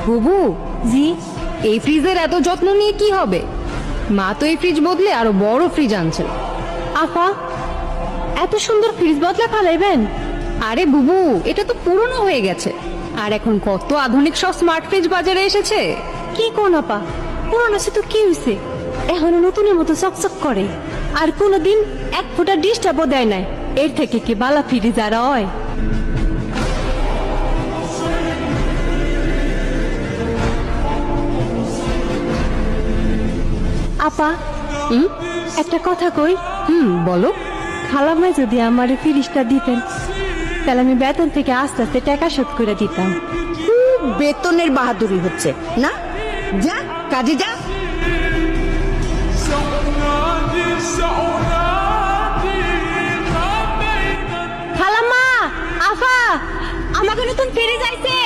বুবু, জি। এই ফ্রিজের এত যত্ন নিয়ে কি হবে? মা তো এই ফ্রিজ বদলে আরো বড় ফ্রিজ আনছে। আপা, এত সুন্দর ফ্রিজ বদলা ফালাইবেন? আরে বুবু, এটা তো পুরনো হয়ে গেছে, আর এখন কত আধুনিক সব স্মার্ট ফ্রিজ বাজারে এসেছে। কি কোন আপা, পুরানো সে তো কি হয়েছে, এখনো নতুনের মতো চকচক করে, আর কোনোদিন এক ফোঁটা ডিস্টার্বও দেয় নাই। এর থেকে কি বালা ফ্রিজ আর হয়? আপা, একটা কথা কই। বলো। খালামায় যদি আমার ফ্রিজটা দিতেন, তাহলে আমি বেতন থেকে আস্তে আস্তে টাকা শোধ করে দিতাম। খুব বেতনের বাহাদুরি হচ্ছে না, যা কাজে যা। খালাম্মা, আফা, আমাকে নতুন ফ্রিজ আইছে।